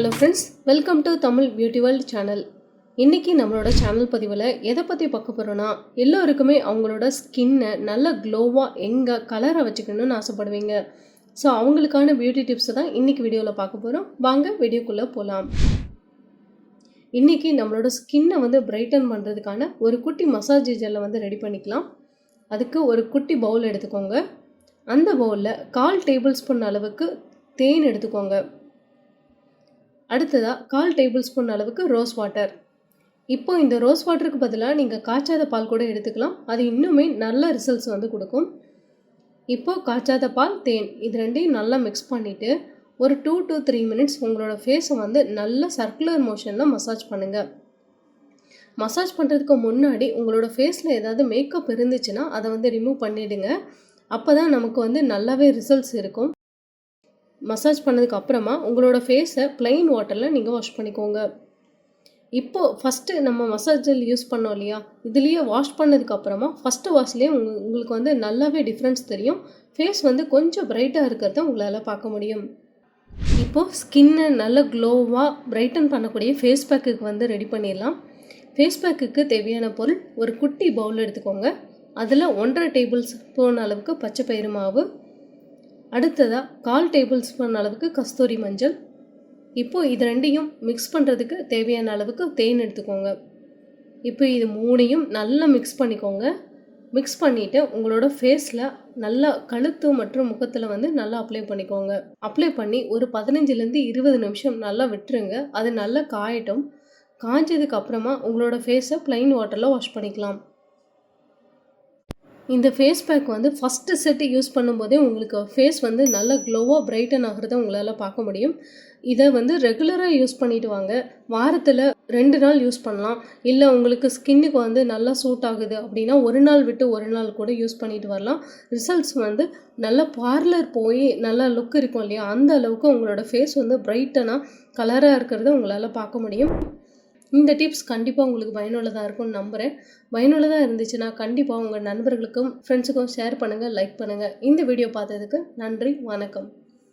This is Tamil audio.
Hello friends, welcome to Tamil beauty world channel. இன்றைக்கி நம்மளோட சேனல் பதிவில் எதை பற்றி பார்க்க போகிறோன்னா, எல்லோருக்குமே அவங்களோட ஸ்கின்னை நல்ல க்ளோவாக எங்கே கலரை வச்சுக்கணும்னு ஆசைப்படுவீங்க. ஸோ அவங்களுக்கான பியூட்டி டிப்ஸை தான் இன்றைக்கி வீடியோவில் பார்க்க போகிறோம். வாங்க வீடியோக்குள்ளே போகலாம். இன்றைக்கி நம்மளோட ஸ்கின்னை பிரைட்டன் பண்ணுறதுக்கான ஒரு குட்டி மசாஜ் ஜெல்லை ரெடி பண்ணிக்கலாம். அதுக்கு ஒரு குட்டி பவுல் எடுத்துக்கோங்க. அந்த பவுலில் 1/4 டேபிள் ஸ்பூன் அளவுக்கு தேன் எடுத்துக்கோங்க. அடுத்ததாக 1/4 டேபிள் ஸ்பூன் அளவுக்கு ரோஸ் வாட்டர். இப்போது இந்த ரோஸ் வாட்டருக்கு பதிலாக நீங்கள் காய்ச்சாத பால் கூட எடுத்துக்கலாம். அது இன்னுமே நல்ல ரிசல்ட்ஸ் கொடுக்கும். இப்போது காய்ச்சாத பால், தேன் இது ரெண்டையும் நல்லா மிக்ஸ் பண்ணிவிட்டு ஒரு 2 to 3 மினிட்ஸ் உங்களோட ஃபேஸை நல்ல சர்க்குலர் மோஷனில் மசாஜ் பண்ணுங்கள். மசாஜ் பண்ணுறதுக்கு முன்னாடி உங்களோட ஃபேஸில் ஏதாவது மேக்கப் இருந்துச்சுன்னா அதை ரிமூவ் பண்ணிவிடுங்க. அப்போ தான் நமக்கு நல்லாவே ரிசல்ட்ஸ் இருக்கும். மசாஜ் பண்ணதுக்கு அப்புறமா உங்களோட ஃபேஸை ப்ளைன் வாட்டரில் நீங்கள் வாஷ் பண்ணிக்கோங்க. இப்போது ஃபஸ்ட்டு நம்ம மசாஜ் ஜெல் யூஸ் பண்ணோம் இல்லையா, இதுலேயே வாஷ் பண்ணதுக்கப்புறமா ஃபஸ்ட்டு வாஷ்லேயே உங்களுக்கு நல்லாவே டிஃப்ரென்ஸ் தெரியும். ஃபேஸ் கொஞ்சம் பிரைட்டாக இருக்கிறத உங்களால் பார்க்க முடியும். இப்போது ஸ்கின்னை நல்ல க்ளோவாக பிரைட்டன் பண்ணக்கூடிய ஃபேஸ் பேக்குக்கு ரெடி பண்ணிடலாம். ஃபேஸ் பேக்குக்கு தேவையான பொருள் ஒரு குட்டி பவுல் எடுத்துக்கோங்க. அதில் 1.5 டேபிள் ஸ்பூன் அளவுக்கு பச்சை பயிறு மாவு, அடுத்ததாக 1/4 டேபிள் ஸ்பூன் அளவுக்கு கஸ்தூரி மஞ்சள். இப்போது இது ரெண்டையும் மிக்ஸ் பண்ணுறதுக்கு தேவையான அளவுக்கு தேன் எடுத்துக்கோங்க. இப்போ இது மூணையும் நல்லா மிக்ஸ் பண்ணிக்கோங்க. மிக்ஸ் பண்ணிவிட்டு உங்களோட ஃபேஸில் நல்லா கழுத்து மற்றும் முகத்தில் நல்லா அப்ளை பண்ணிக்கோங்க. அப்ளை பண்ணி ஒரு 15லேருந்து 20 நிமிஷம் நல்லா விட்டுருங்க. அது நல்லா காயட்டும். காய்ஞ்சதுக்கு அப்புறமா உங்களோட ஃபேஸை ப்ளைன் வாட்டரில் வாஷ் பண்ணிக்கலாம். இந்த face pack first set use பண்ணும்போதே உங்களுக்கு ஃபேஸ் நல்லா க்ளோவாக பிரைட்டன் ஆகிறத உங்களால் பார்க்க முடியும். இதை ரெகுலராக யூஸ் பண்ணிட்டு வாங்க. வாரத்தில் 2 நாள் யூஸ் பண்ணலாம். இல்லை உங்களுக்கு ஸ்கின்னுக்கு நல்லா சூட் ஆகுது அப்படின்னா ஒரு நாள் விட்டு ஒரு நாள் கூட யூஸ் பண்ணிட்டு வரலாம். ரிசல்ட்ஸ் நல்லா பார்லர் போய் நல்லா லுக் இருக்கும் இல்லையா, அந்த அளவுக்கு உங்களோட ஃபேஸ் பிரைட்டனாக கலராக இருக்கிறத உங்களால் பார்க்க முடியும். இந்த டிப்ஸ் கண்டிப்பாக உங்களுக்கு பயனுள்ளதாக இருக்கும்னு நம்புகிறேன். பயனுள்ளதாக இருந்துச்சுன்னா கண்டிப்பாக உங்கள் நண்பர்களுக்கும் ஃப்ரெண்ட்ஸுக்கும் ஷேர் பண்ணுங்கள், லைக் பண்ணுங்கள். இந்த வீடியோ பார்த்ததுக்கு நன்றி, வணக்கம்.